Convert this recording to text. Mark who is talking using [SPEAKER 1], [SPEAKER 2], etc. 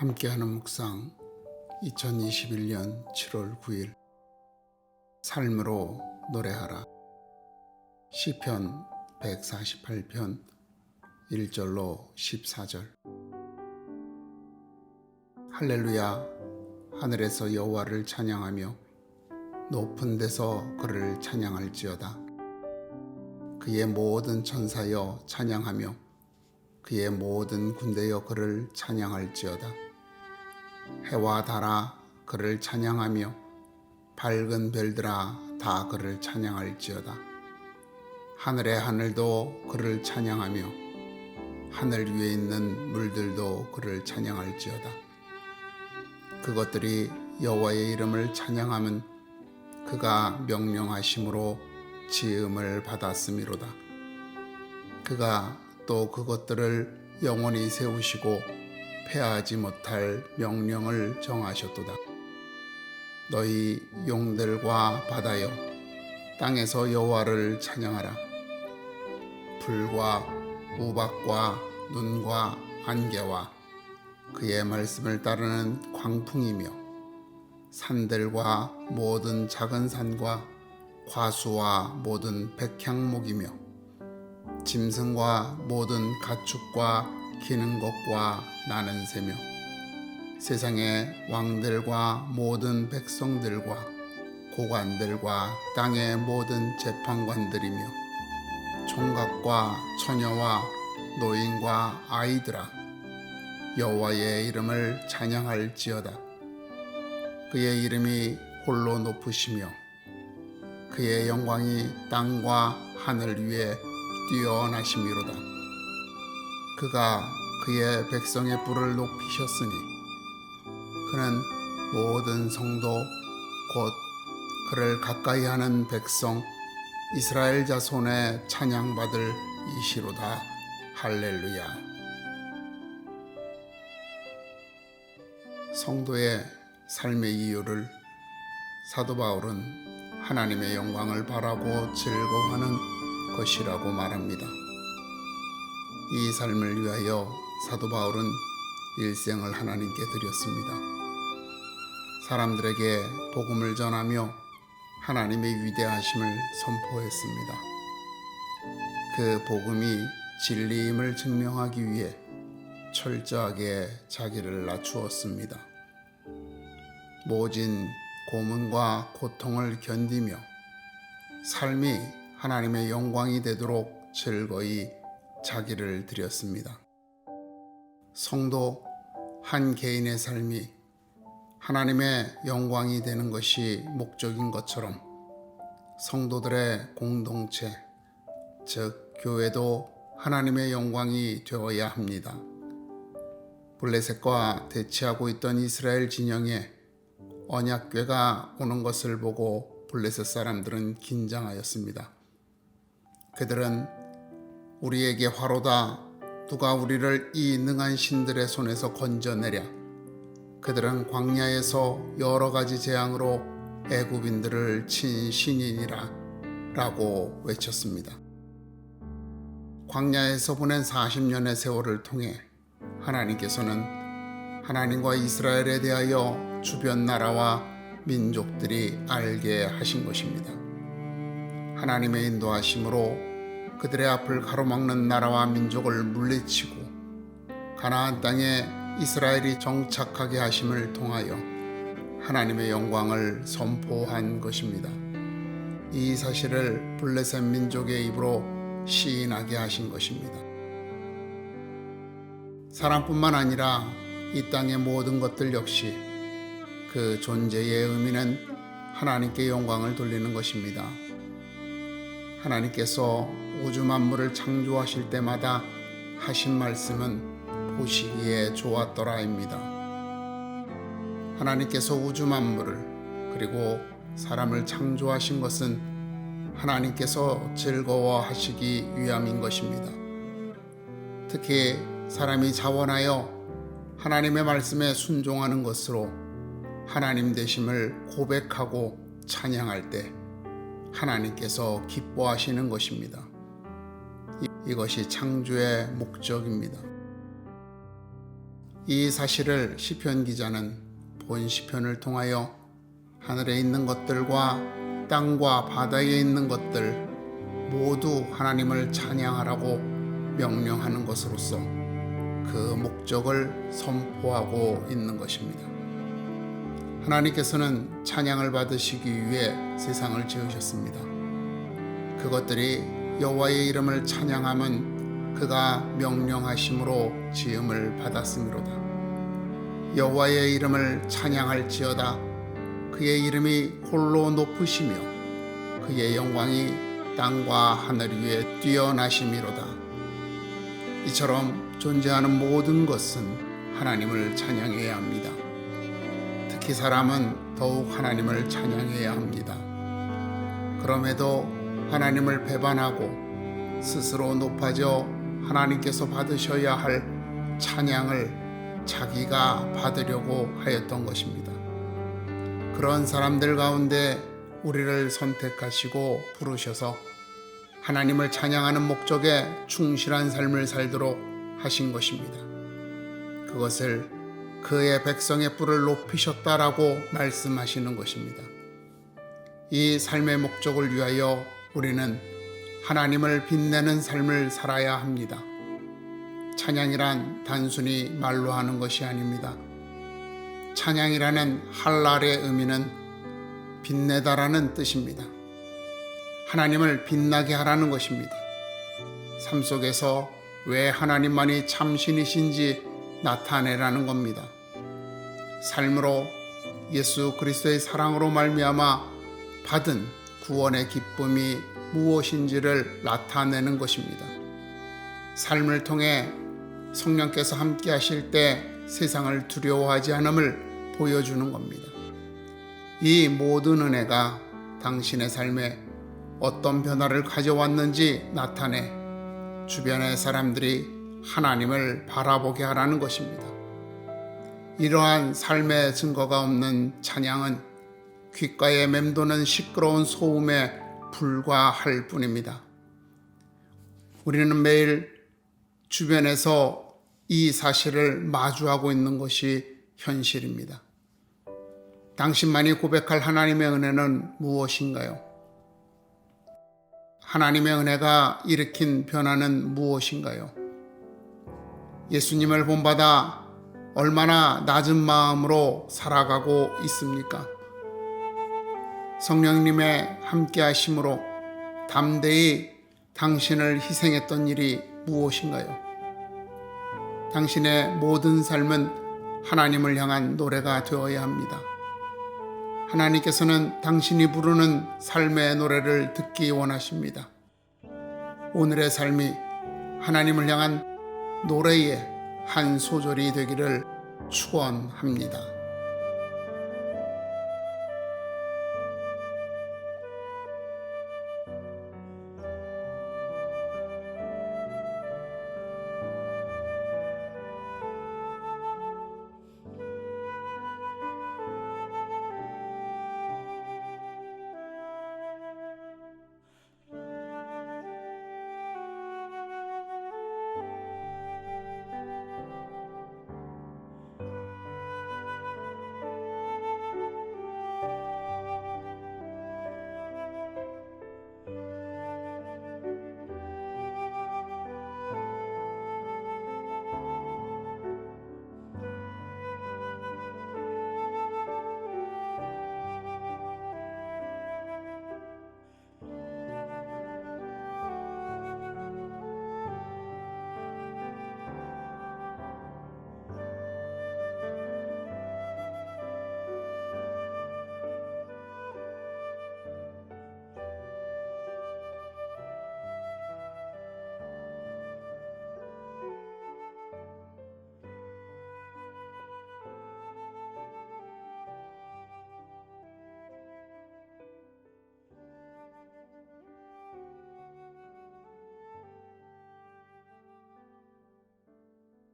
[SPEAKER 1] 함께하는 묵상 2021년 7월 9일 삶으로 노래하라. 시편 148편 1절로 14절. 할렐루야, 하늘에서 여호와를 찬양하며 높은 데서 그를 찬양할지어다. 그의 모든 천사여 찬양하며 그의 모든 군대여 그를 찬양할지어다. 해와 달아 그를 찬양하며 밝은 별들아 다 그를 찬양할지어다. 하늘의 하늘도 그를 찬양하며 하늘 위에 있는 물들도 그를 찬양할지어다. 그것들이 여호와의 이름을 찬양함은 그가 명령하심으로 지음을 받았음이로다. 그가 또 그것들을 영원히 세우시고 패하지 못할 명령을 정하셨도다. 너희 용들과 바다여 땅에서 여호와를 찬양하라. 불과 우박과 눈과 안개와 그의 말씀을 따르는 광풍이며 산들과 모든 작은 산과 과수와 모든 백향목이며 짐승과 모든 가축과 기는 것과 나는 새며 세상의 왕들과 모든 백성들과 고관들과 땅의 모든 재판관들이며 총각과 처녀와 노인과 아이들아 여호와의 이름을 찬양할지어다. 그의 이름이 홀로 높으시며 그의 영광이 땅과 하늘 위에 뛰어나심이로다. 그가 그의 백성의 뿔을 높이셨으니 그는 모든 성도 곧 그를 가까이 하는 백성 이스라엘 자손의 찬양받을 이시로다. 할렐루야. 성도의 삶의 이유를 사도 바울은 하나님의 영광을 바라고 즐거워하는 것이라고 말합니다. 이 삶을 위하여 사도 바울은 일생을 하나님께 드렸습니다. 사람들에게 복음을 전하며 하나님의 위대하심을 선포했습니다. 그 복음이 진리임을 증명하기 위해 철저하게 자기를 낮추었습니다. 모진 고문과 고통을 견디며 삶이 하나님의 영광이 되도록 즐거이 자기를 드렸습니다. 성도 한 개인의 삶이 하나님의 영광이 되는 것이 목적인 것처럼 성도들의 공동체, 즉 교회도 하나님의 영광이 되어야 합니다. 블레셋과 대치하고 있던 이스라엘 진영에 언약궤가 오는 것을 보고 블레셋 사람들은 긴장하였습니다. 그들은 우리에게 화로다. 누가 우리를 이 능한 신들의 손에서 건져내랴. 그들은 광야에서 여러 가지 재앙으로 애굽인들을 친 신이니라 라고 외쳤습니다. 광야에서 보낸 40년의 세월을 통해 하나님께서는 하나님과 이스라엘에 대하여 주변 나라와 민족들이 알게 하신 것입니다. 하나님의 인도하심으로 그들의 앞을 가로막는 나라와 민족을 물리치고 가나안 땅에 이스라엘이 정착하게 하심을 통하여 하나님의 영광을 선포한 것입니다. 이 사실을 블레셋 민족의 입으로 시인하게 하신 것입니다. 사람뿐만 아니라 이 땅의 모든 것들 역시 그 존재의 의미는 하나님께 영광을 돌리는 것입니다. 하나님께서 우주 만물을 창조하실 때마다 하신 말씀은 보시기에 좋았더라입니다. 하나님께서 우주 만물을 그리고 사람을 창조하신 것은 하나님께서 즐거워하시기 위함인 것입니다. 특히 사람이 자원하여 하나님의 말씀에 순종하는 것으로 하나님 되심을 고백하고 찬양할 때 하나님께서 기뻐하시는 것입니다. 이것이 창조의 목적입니다. 이 사실을 시편 기자는 본 시편을 통하여 하늘에 있는 것들과 땅과 바다에 있는 것들 모두 하나님을 찬양하라고 명령하는 것으로서 그 목적을 선포하고 있는 것입니다. 하나님께서는 찬양을 받으시기 위해 세상을 지으셨습니다. 그것들이 여호와의 이름을 찬양함은 그가 명령하심으로 지음을 받았으므로다. 여호와의 이름을 찬양할지어다. 그의 이름이 홀로 높으시며 그의 영광이 땅과 하늘 위에 뛰어나심이로다. 이처럼 존재하는 모든 것은 하나님을 찬양해야 합니다. 특히 사람은 더욱 하나님을 찬양해야 합니다. 그럼에도 하나님을 배반하고 스스로 높아져 하나님께서 받으셔야 할 찬양을 자기가 받으려고 하였던 것입니다. 그런 사람들 가운데 우리를 선택하시고 부르셔서 하나님을 찬양하는 목적에 충실한 삶을 살도록 하신 것입니다. 그것을 그의 백성의 뿔을 높이셨다라고 말씀하시는 것입니다. 이 삶의 목적을 위하여 우리는 하나님을 빛내는 삶을 살아야 합니다. 찬양이란 단순히 말로 하는 것이 아닙니다. 찬양이라는 할랄의 의미는 빛내다라는 뜻입니다. 하나님을 빛나게 하라는 것입니다. 삶 속에서 왜 하나님만이 참신이신지 나타내라는 겁니다. 삶으로 예수 그리스도의 사랑으로 말미암아 받은 구원의 기쁨이 무엇인지를 나타내는 것입니다. 삶을 통해 성령께서 함께 하실 때 세상을 두려워하지 않음을 보여주는 겁니다. 이 모든 은혜가 당신의 삶에 어떤 변화를 가져왔는지 나타내 주변의 사람들이 하나님을 바라보게 하라는 것입니다. 이러한 삶의 증거가 없는 찬양은 귓가에 맴도는 시끄러운 소음에 불과할 뿐입니다. 우리는 매일 주변에서 이 사실을 마주하고 있는 것이 현실입니다. 당신만이 고백할 하나님의 은혜는 무엇인가요? 하나님의 은혜가 일으킨 변화는 무엇인가요? 예수님을 본받아 얼마나 낮은 마음으로 살아가고 있습니까? 성령님의 함께 하심으로 담대히 당신을 희생했던 일이 무엇인가요? 당신의 모든 삶은 하나님을 향한 노래가 되어야 합니다. 하나님께서는 당신이 부르는 삶의 노래를 듣기 원하십니다. 오늘의 삶이 하나님을 향한 노래의 한 소절이 되기를 축원합니다.